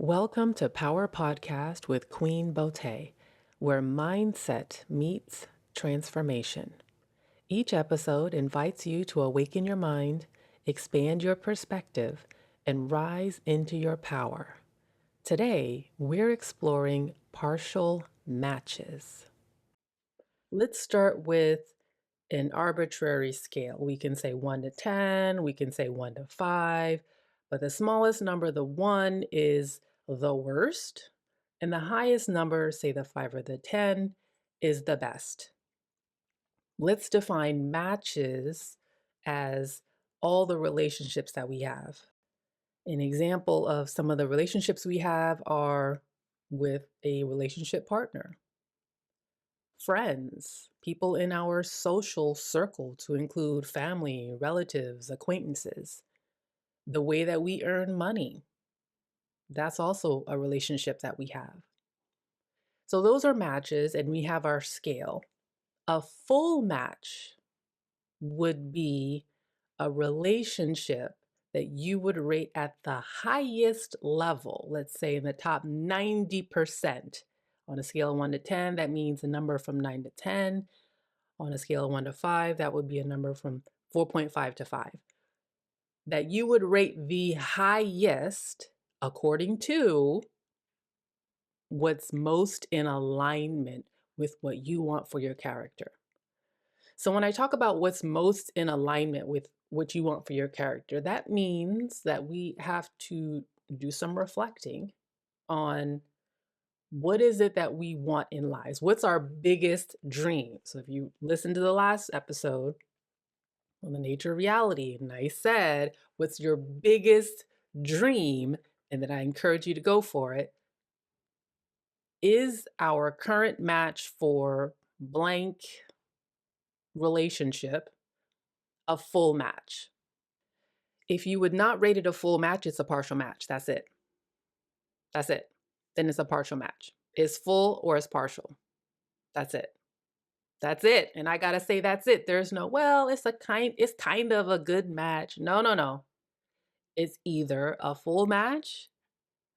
Welcome to Power Podcast with Queen Beauté, where mindset meets transformation. Each episode invites you to awaken your mind, expand your perspective, and rise into your power. Today, we're exploring partial matches. Let's start with an arbitrary scale. We can say 1 to 10, we can say 1 to 5, but the smallest number, the 1, is the worst, and the highest number, say the 5 or the 10, is the best. Let's define matches as all the relationships that we have. An example of some of the relationships we have are with a relationship partner, friends, people in our social circle, to include family, relatives, acquaintances, the way that we earn money. That's also a relationship that we have. So those are matches, and we have our scale. A full match would be a relationship that you would rate at the highest level, let's say in the top 90%. On a scale of 1 to 10, that means a number from 9 to 10. On a scale of 1 to 5, that would be a number from 4.5 to 5. That you would rate the highest according to what's most in alignment with what you want for your character. So when I talk about what's most in alignment with what you want for your character, that means that we have to do some reflecting on what is it that we want in lives? What's our biggest dream? So if you listen to the last episode on the nature of reality, and I said, what's your biggest dream? And then I encourage you to go for it. Is our current match for blank relationship a full match? If you would not rate it a full match, it's a partial match. That's it. That's it. Then it's a partial match. It's full or it's partial. That's it. That's it. And I got to say, that's it. There's no, well, it's kind of a good match. No. It's either a full match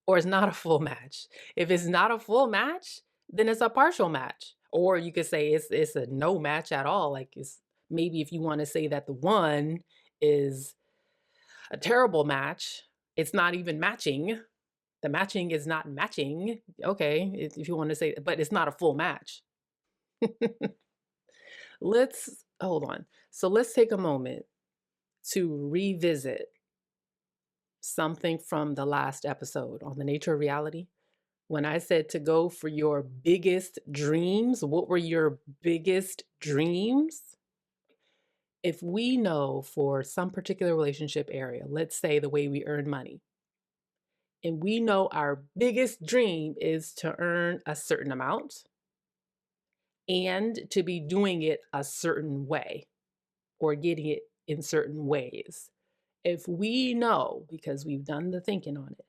or it's not a full match. If it's not a full match, then it's a partial match. Or you could say it's a no match at all. Like, it's maybe if you want to say that the 1 is a terrible match, it's not even matching. The matching is not matching. Okay, if you want to say, but it's not a full match. Let's hold on. So let's take a moment to revisit something from the last episode on the nature of reality. When I said to go for your biggest dreams, what were your biggest dreams? If we know for some particular relationship area, let's say the way we earn money, and we know our biggest dream is to earn a certain amount and to be doing it a certain way or getting it in certain ways. If we know, because we've done the thinking on it,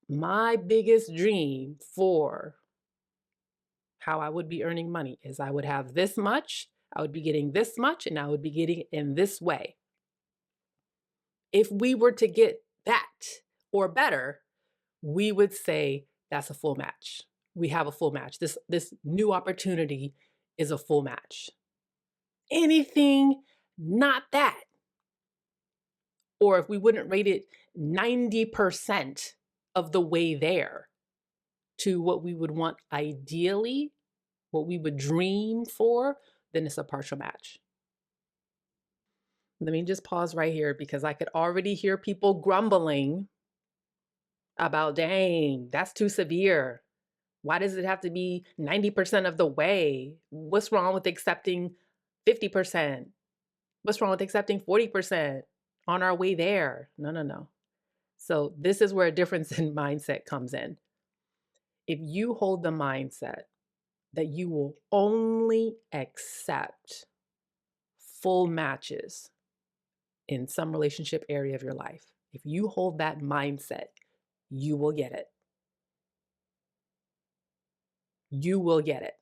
my biggest dream for how I would be earning money is I would have this much, I would be getting this much, and I would be getting it in this way. If we were to get that or better, we would say that's a full match. We have a full match. This new opportunity is a full match. Anything not that, or if we wouldn't rate it 90% of the way there to what we would want ideally, what we would dream for, then it's a partial match. Let me just pause right here because I could already hear people grumbling about, dang, that's too severe. Why does it have to be 90% of the way? What's wrong with accepting 50%? What's wrong with accepting 40% on our way there? No. So this is where a difference in mindset comes in. If you hold the mindset that you will only accept full matches in some relationship area of your life, if you hold that mindset, you will get it. You will get it.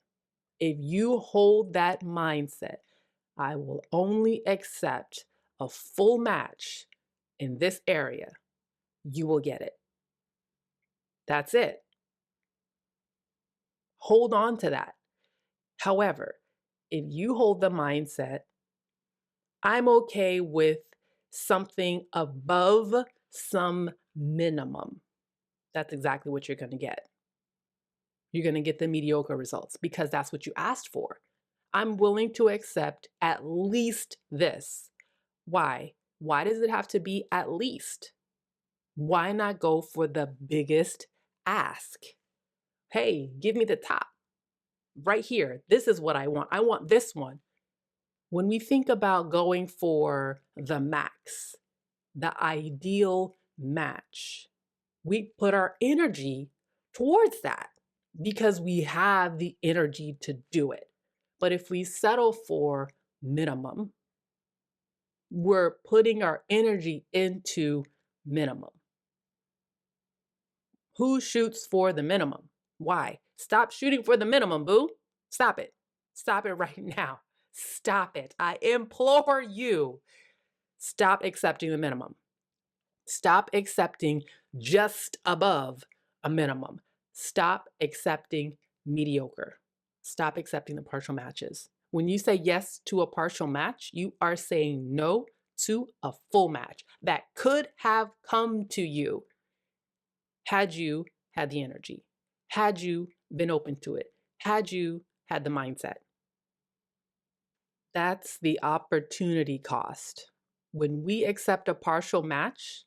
If you hold that mindset, I will only accept a full match in this area, you will get it. That's it. Hold on to that. However, if you hold the mindset, I'm okay with something above some minimum, that's exactly what you're going to get. You're going to get the mediocre results because that's what you asked for. I'm willing to accept at least this. Why? Why does it have to be at least? Why not go for the biggest ask? Hey, give me the top right here. This is what I want. I want this one. When we think about going for the max, the ideal match, we put our energy towards that because we have the energy to do it. But if we settle for minimum, we're putting our energy into minimum. Who shoots for the minimum? Why? Stop shooting for the minimum, boo. Stop it. Stop it right now. Stop it. I implore you. Stop accepting the minimum. Stop accepting just above a minimum. Stop accepting mediocre. Stop accepting the partial matches. When you say yes to a partial match, you are saying no to a full match that could have come to you had you had the energy, had you been open to it, had you had the mindset. That's the opportunity cost. When we accept a partial match,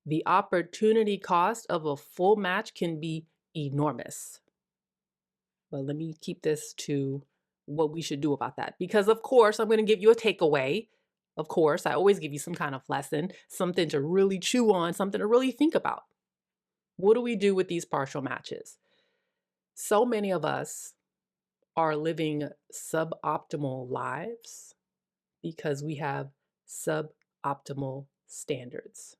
the opportunity cost of a full match can be enormous. But let me keep this to what we should do about that. Because, of course, I'm going to give you a takeaway. Of course, I always give you some kind of lesson, something to really chew on, something to really think about. What do we do with these partial matches? So many of us are living suboptimal lives because we have suboptimal standards.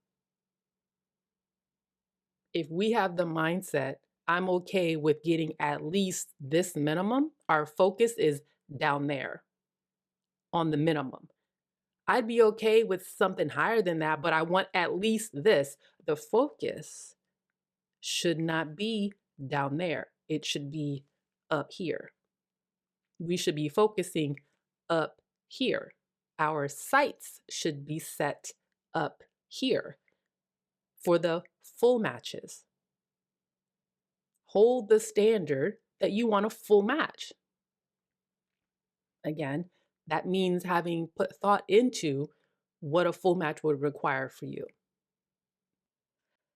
If we have the mindset, I'm okay with getting at least this minimum, our focus is down there on the minimum. I'd be okay with something higher than that, but I want at least this. The focus should not be down there. It should be up here. We should be focusing up here. Our sights should be set up here for the full matches. Hold the standard that you want a full match. Again, that means having put thought into what a full match would require for you.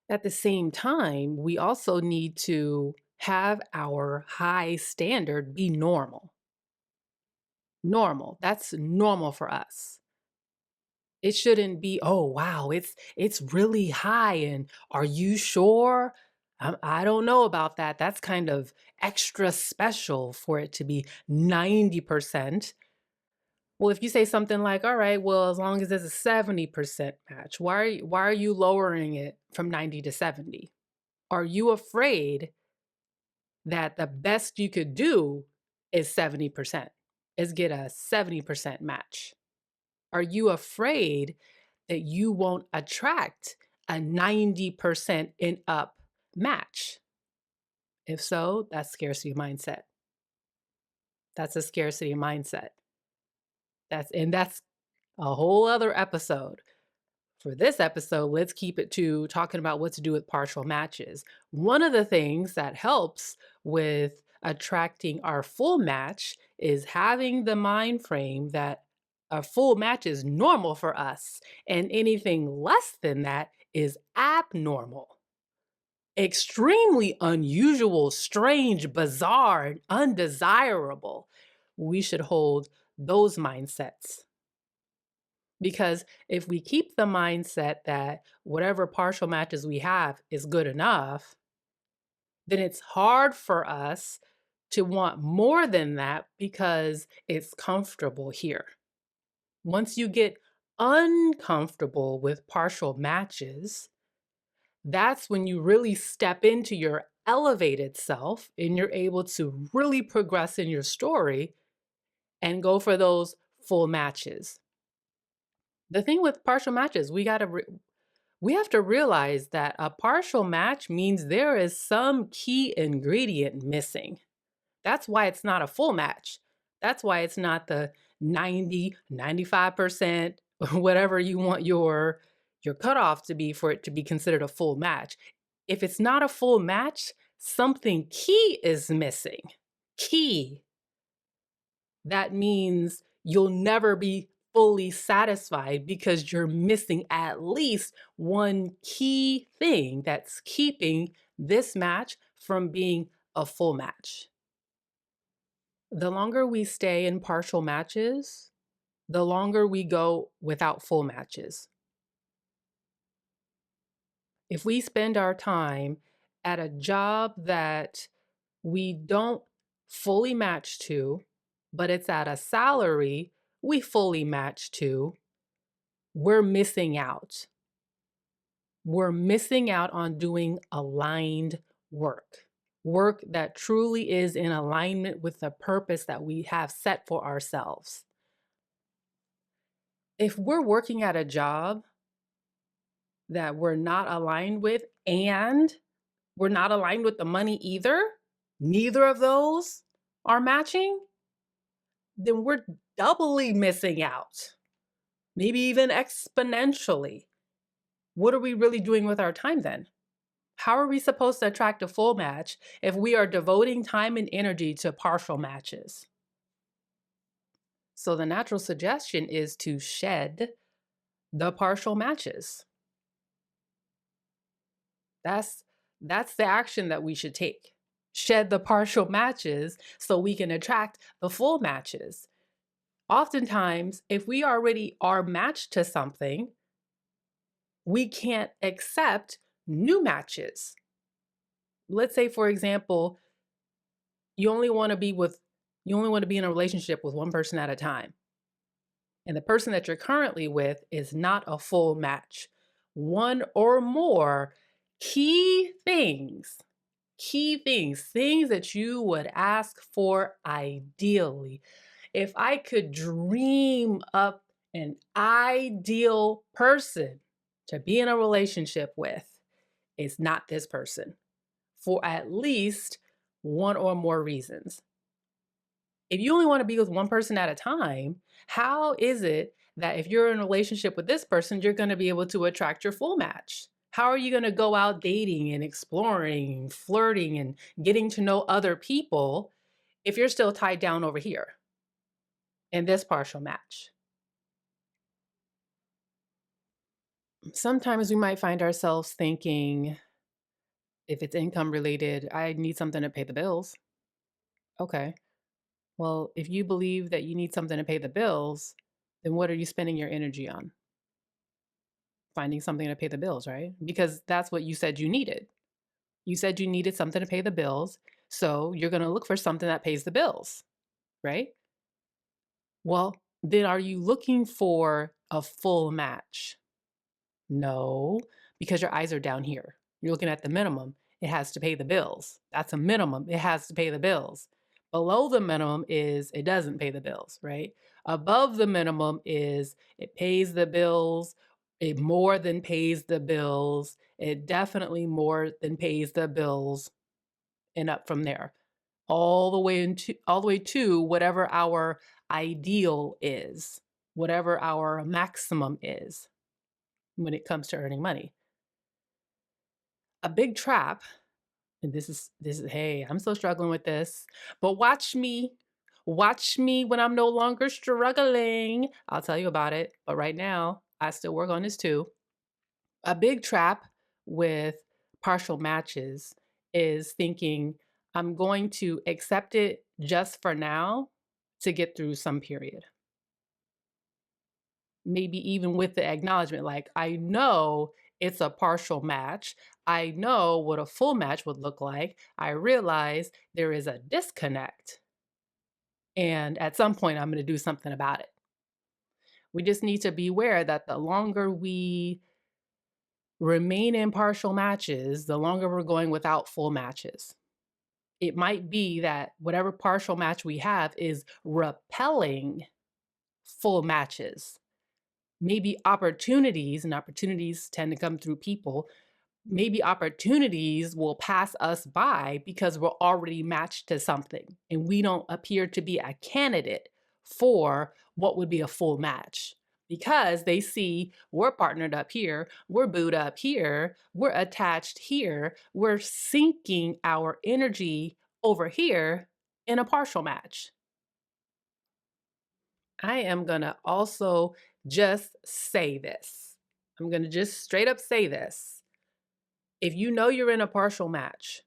At the same time, we also need to have our high standard be normal. Normal. That's normal for us. It shouldn't be, oh wow, it's really high and are you sure? I don't know about that. That's kind of extra special for it to be 90%. Well, if you say something like, all right, well, as long as it's a 70% match, why are you lowering it from 90 to 70? Are you afraid that the best you could do is 70%, is get a 70% match? Are you afraid that you won't attract a 90% and up match? If so, that's scarcity mindset. That's a scarcity mindset. That's a whole other episode. For this episode, let's keep it to talking about what to do with partial matches. One of the things that helps with attracting our full match is having the mind frame that a full match is normal for us, and anything less than that is abnormal, extremely unusual, strange, bizarre, and undesirable. We should hold those mindsets. Because if we keep the mindset that whatever partial matches we have is good enough, then it's hard for us to want more than that because it's comfortable here. Once you get uncomfortable with partial matches, that's when you really step into your elevated self and you're able to really progress in your story and go for those full matches. The thing with partial matches, We have to realize that a partial match means there is some key ingredient missing. That's why it's not a full match. That's why it's not the 90, 95%, whatever you want your cutoff to be for it to be considered a full match. If it's not a full match, something key is missing. Key. That means you'll never be fully satisfied because you're missing at least one key thing that's keeping this match from being a full match. The longer we stay in partial matches, the longer we go without full matches. If we spend our time at a job that we don't fully match to, but it's at a salary we fully match to, we're missing out. We're missing out on doing aligned work. Work that truly is in alignment with the purpose that we have set for ourselves. If we're working at a job that we're not aligned with and we're not aligned with the money either, neither of those are matching, then we're doubly missing out, maybe even exponentially. What are we really doing with our time then? How are we supposed to attract a full match if we are devoting time and energy to partial matches? So the natural suggestion is to shed the partial matches. That's the action that we should take. Shed the partial matches so we can attract the full matches. Oftentimes, if we already are matched to something, we can't accept new matches. Let's say, for example, you only want to be in a relationship with one person at a time. And the person that you're currently with is not a full match. One or more key things that you would ask for ideally. If I could dream up an ideal person to be in a relationship with, it's not this person for at least one or more reasons. If you only want to be with one person at a time, how is it that if you're in a relationship with this person, you're going to be able to attract your full match? How are you going to go out dating and exploring, flirting, and getting to know other people if you're still tied down over here in this partial match? Sometimes we might find ourselves thinking, if it's income related, I need something to pay the bills. Okay. Well, if you believe that you need something to pay the bills, then what are you spending your energy on? Finding something to pay the bills, right? Because that's what you said you needed. You said you needed something to pay the bills. So you're going to look for something that pays the bills, right? Well, then are you looking for a full match? No, because your eyes are down here. You're looking at the minimum. It has to pay the bills. That's a minimum. It has to pay the bills. Below the minimum is it doesn't pay the bills, right? Above the minimum is it pays the bills. It more than pays the bills. It definitely more than pays the bills, and up from there, all the way to whatever our ideal is, whatever our maximum is when it comes to earning money. A big trap, and this is hey, I'm still struggling with this, but watch me. Watch me when I'm no longer struggling. I'll tell you about it. But right now, I still work on this too. A big trap with partial matches is thinking I'm going to accept it just for now to get through some period. Maybe even with the acknowledgement, like, I know it's a partial match. I know what a full match would look like. I realize there is a disconnect. And at some point, I'm going to do something about it. We just need to be aware that the longer we remain in partial matches, the longer we're going without full matches. It might be that whatever partial match we have is repelling full matches. maybe opportunities, and opportunities tend to come through people, maybe opportunities will pass us by because we're already matched to something and we don't appear to be a candidate for what would be a full match because they see we're partnered up here, we're booed up here, we're attached here, we're syncing our energy over here in a partial match. I am going to also just say this. I'm going to just straight up say this. If you know you're in a partial match,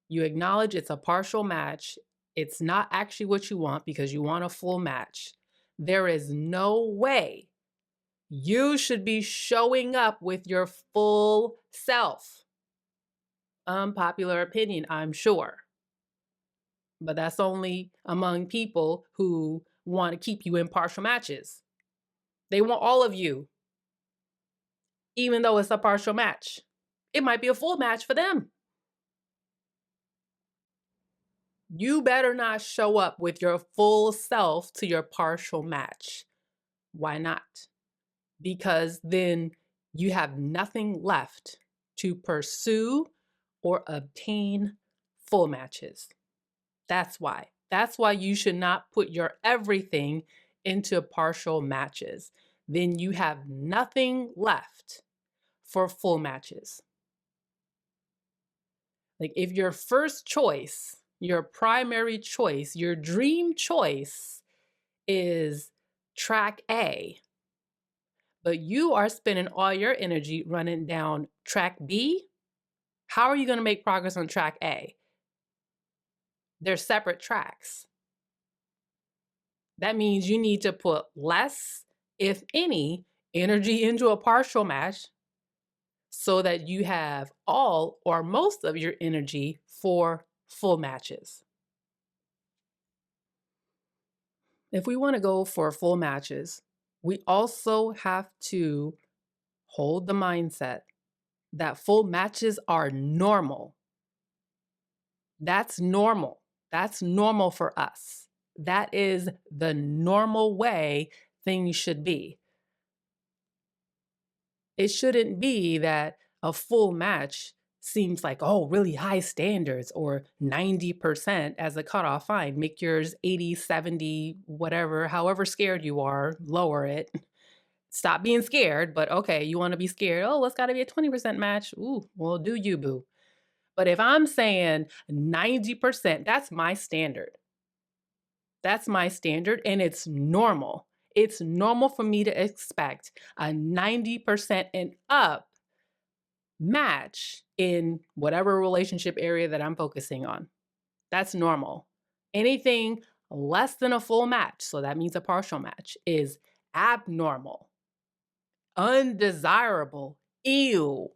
you acknowledge it's a partial match, it's not actually what you want because you want a full match, there is no way you should be showing up with your full self. Unpopular opinion, I'm sure. But that's only among people who want to keep you in partial matches. They want all of you, even though it's a partial match. It might be a full match for them. You better not show up with your full self to your partial match. Why not? Because then you have nothing left to pursue or obtain full matches. That's why. That's why you should not put your everything into partial matches. Then you have nothing left for full matches. Like if your first choice, your primary choice, your dream choice is track A, but you are spending all your energy running down track B, how are you going to make progress on track A? They're separate tracks. That means you need to put less, if any, energy into a partial match so that you have all or most of your energy for full matches. If we want to go for full matches, we also have to hold the mindset that full matches are normal. That's normal. That's normal for us. That is the normal way things should be. It shouldn't be that a full match seems like, oh, really high standards or 90% as a cutoff. Fine, make yours 80, 70, whatever, however scared you are, lower it. Stop being scared, but okay, you want to be scared. Oh, it's got to be a 20% match. Ooh, well, do you, boo. But if I'm saying 90%, that's my standard. That's my standard, and it's normal. It's normal for me to expect a 90% and up match in whatever relationship area that I'm focusing on. That's normal. Anything less than a full match, so that means a partial match, is abnormal, undesirable, ew,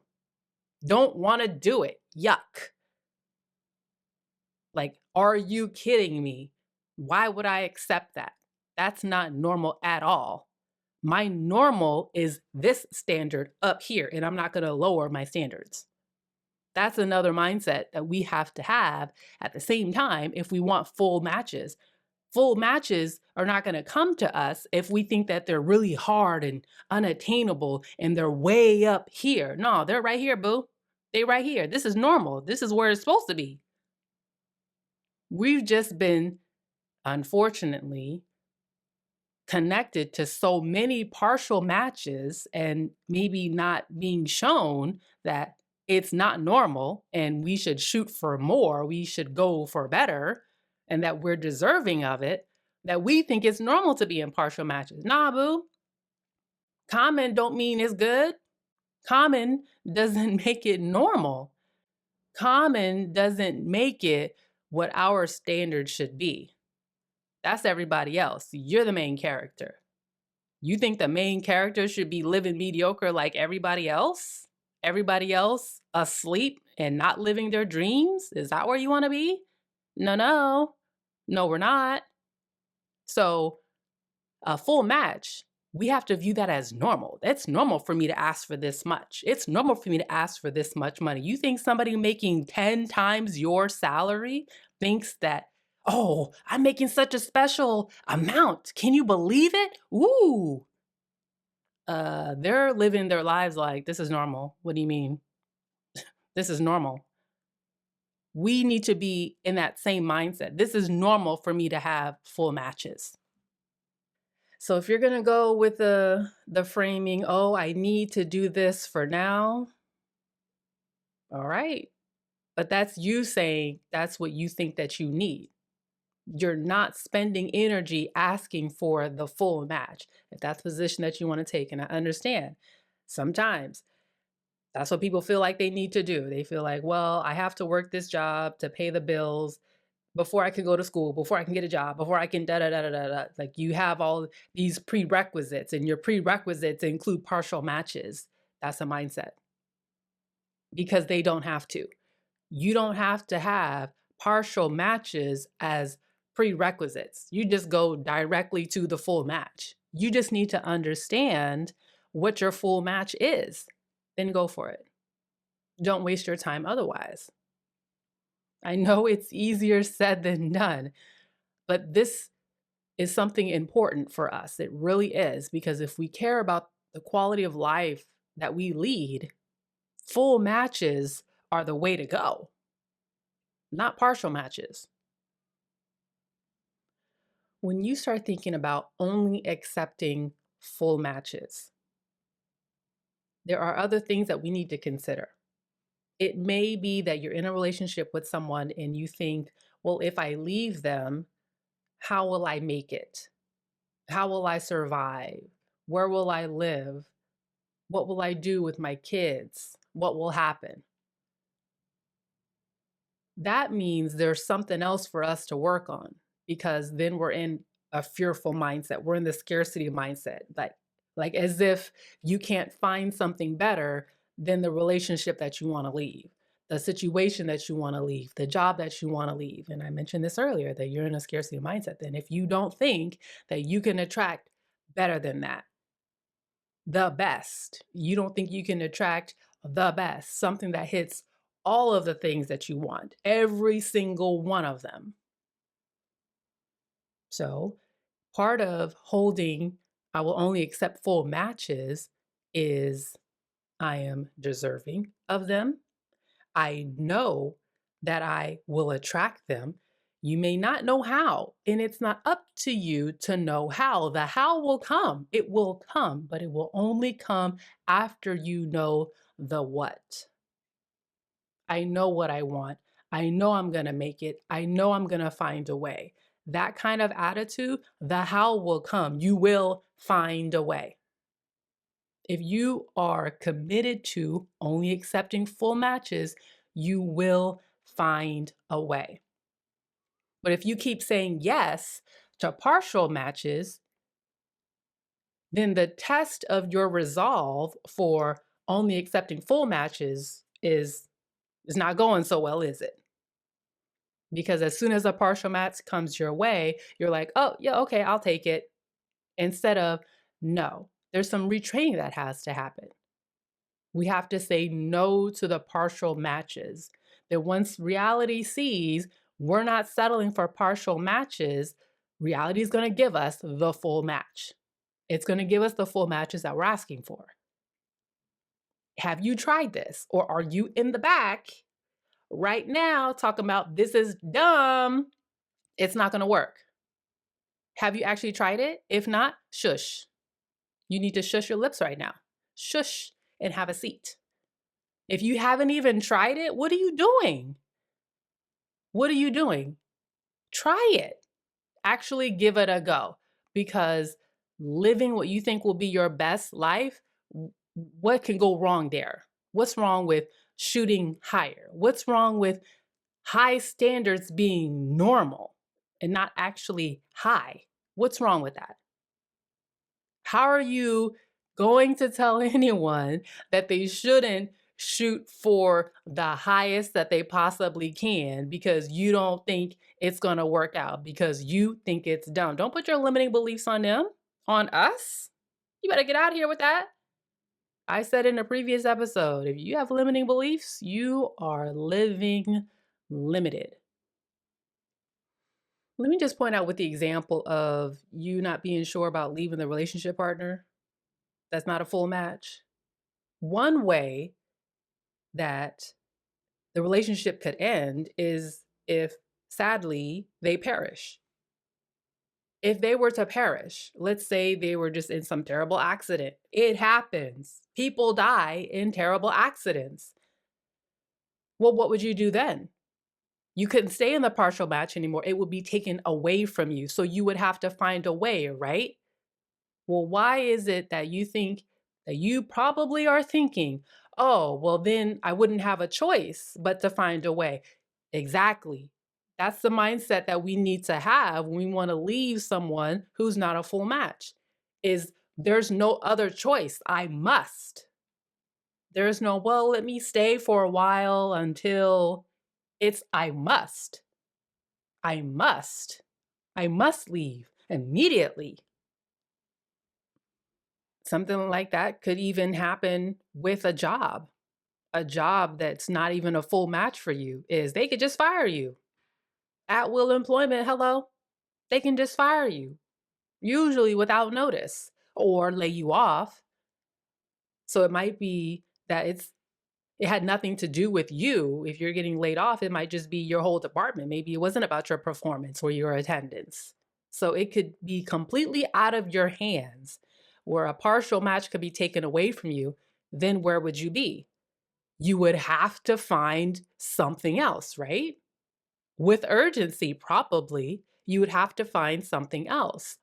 don't want to do it, yuck. Like, are you kidding me? Why would I accept that? That's not normal at all. My normal is this standard up here, and I'm not going to lower my standards. That's another mindset that we have to have at the same time if we want full matches. Full matches are not going to come to us if we think that they're really hard and unattainable and they're way up here. No, they're right here, boo. They right here. This is normal. This is where it's supposed to be. We've just been, unfortunately, connected to so many partial matches and maybe not being shown that it's not normal and we should shoot for more, we should go for better, and that we're deserving of it, that we think it's normal to be in partial matches. Nah, boo. Common don't mean it's good. Common doesn't make it normal. Common doesn't make it what our standards should be. That's everybody else. You're the main character. You think the main character should be living mediocre like everybody else? Everybody else asleep and not living their dreams? Is that where you want to be? No, no. No, we're not. So a full match, we have to view that as normal. It's normal for me to ask for this much. It's normal for me to ask for this much money. You think somebody making 10 times your salary thinks that, oh, I'm making such a special amount. Can you believe it? Ooh, they're living their lives like this is normal. What do you mean? This is normal. We need to be in that same mindset. This is normal for me to have full matches. So if you're going to go with the framing, oh, I need to do this for now. All right. But that's you saying that's what you think that you need. You're not spending energy asking for the full match. If that's the position that you want to take, and I understand sometimes that's what people feel like they need to do. They feel like, well, I have to work this job to pay the bills before I can go to school, before I can get a job, before I can da da da da da da. Like you have all these prerequisites, and your prerequisites include partial matches. That's a mindset because they don't have to. You don't have to have partial matches as prerequisites. You just go directly to the full match. You just need to understand what your full match is, then go for it. Don't waste your time otherwise. I know it's easier said than done, but this is something important for us. It really is, because if we care about the quality of life that we lead, full matches are the way to go, not partial matches. When you start thinking about only accepting full matches, there are other things that we need to consider. It may be that you're in a relationship with someone and you think, well, if I leave them, how will I make it? How will I survive? Where will I live? What will I do with my kids? What will happen? That means there's something else for us to work on, because then we're in a fearful mindset. We're in the scarcity mindset, like as if you can't find something better than the relationship that you want to leave, the situation that you want to leave, the job that you want to leave. And I mentioned this earlier, that you're in a scarcity mindset. Then if you don't think that you can attract better than that, the best, you don't think you can attract the best, something that hits all of the things that you want, every single one of them. So part of holding, I will only accept full matches, is I am deserving of them. I know that I will attract them. You may not know how, and it's not up to you to know how. The how will come. It will come, but it will only come after you know the what. I know what I want. I know I'm going to make it. I know I'm going to find a way. That kind of attitude, the how will come. You will find a way. If you are committed to only accepting full matches, you will find a way. But if you keep saying yes to partial matches, then the test of your resolve for only accepting full matches is not going so well, is it? Because as soon as a partial match comes your way, you're like, oh, yeah, okay, I'll take it. Instead of, no, there's some retraining that has to happen. We have to say no to the partial matches. That once reality sees we're not settling for partial matches, reality is going to give us the full match. It's going to give us the full matches that we're asking for. Have you tried this? Or are you in the back right now talking about this is dumb? It's not going to work. Have you actually tried it? If not, shush. You need to shush your lips right now. Shush and have a seat. If you haven't even tried it, what are you doing? What are you doing? Try it. Actually give it a go, because living what you think will be your best life, what can go wrong there? What's wrong with shooting higher? What's wrong with high standards being normal and not actually high? What's wrong with that? How are you going to tell anyone that they shouldn't shoot for the highest that they possibly can because you don't think it's going to work out, because you think it's dumb? Don't put your limiting beliefs on them, on us. You better get out of here with that. I said in a previous episode, if you have limiting beliefs, you are living limited. Let me just point out with the example of you not being sure about leaving the relationship partner. That's not a full match. One way that the relationship could end is if, sadly, they perish. If they were to perish, let's say they were just in some terrible accident. It happens. People die in terrible accidents. Well, what would you do then? You couldn't stay in the partial match anymore. It would be taken away from you. So you would have to find a way, right? Well, why is it that you think that you probably are thinking, oh, well, then I wouldn't have a choice but to find a way? Exactly. That's the mindset that we need to have when we want to leave someone who's not a full match. Is there's no other choice. I must. There's no, well, let me stay for a while until it's I must. I must. I must leave immediately. Something like that could even happen with a job. A job that's not even a full match for you is they could just fire you. At will employment, hello. They can just fire you, usually without notice, or lay you off. So it might be that it had nothing to do with you. If you're getting laid off, it might just be your whole department. Maybe it wasn't about your performance or your attendance. So it could be completely out of your hands where a partial match could be taken away from you. Then where would you be? You would have to find something else, right? With urgency, probably, you would have to find something else.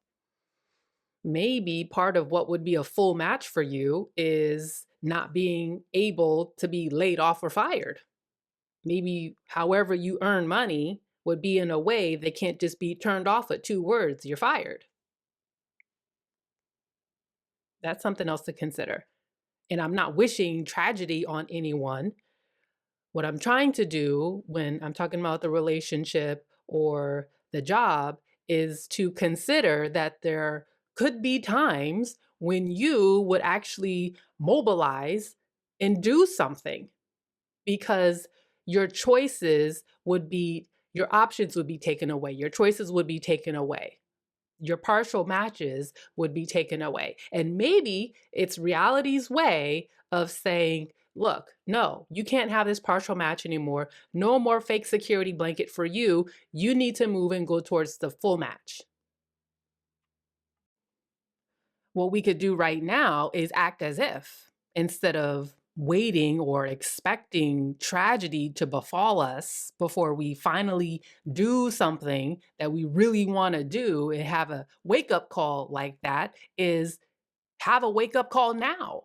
Maybe part of what would be a full match for you is not being able to be laid off or fired. Maybe however you earn money would be in a way that can't just be turned off at 2 words, you're fired. That's something else to consider. And I'm not wishing tragedy on anyone. What I'm trying to do when I'm talking about the relationship or the job is to consider that there could be times when you would actually mobilize and do something because your choices would be, your options would be taken away. Your choices would be taken away. Your partial matches would be taken away. And maybe it's reality's way of saying, look, no, you can't have this partial match anymore. No more fake security blanket for you. You need to move and go towards the full match. What we could do right now is act as if, instead of waiting or expecting tragedy to befall us before we finally do something that we really want to do and have a wake up call like that, is have a wake up call now.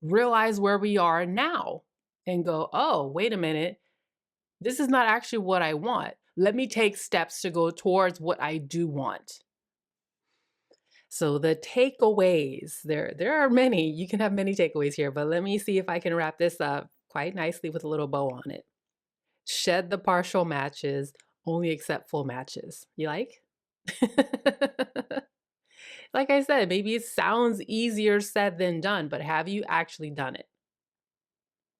Realize where we are now and go, oh, wait a minute. This is not actually what I want. Let me take steps to go towards what I do want. So the takeaways, there are many. You can have many takeaways here, but let me see if I can wrap this up quite nicely with a little bow on it. Shed the partial matches, only accept full matches. You like? Like I said, maybe it sounds easier said than done, but have you actually done it?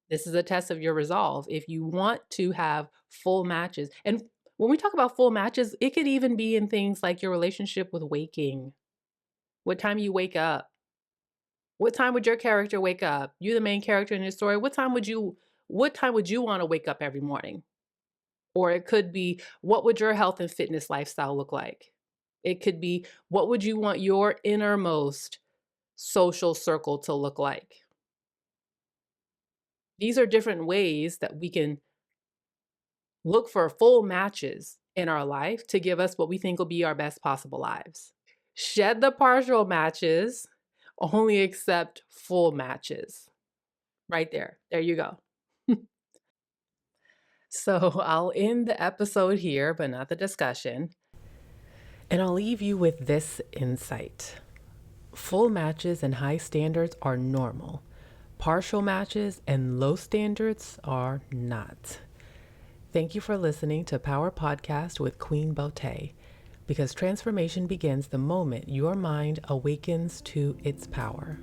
This is a test of your resolve. If you want to have full matches, and when we talk about full matches, it could even be in things like your relationship with waking. What time you wake up? What time would your character wake up? You the main character in your story. What time would you want to wake up every morning? Or it could be, what would your health and fitness lifestyle look like? It could be, what would you want your innermost social circle to look like? These are different ways that we can look for full matches in our life to give us what we think will be our best possible lives. Shed the partial matches, only accept full matches. Right there. There you go. So I'll end the episode here, but not the discussion. And I'll leave you with this insight. Full matches and high standards are normal. Partial matches and low standards are not. Thank you for listening to Power Podcast with Queen Beauté, because transformation begins the moment your mind awakens to its power.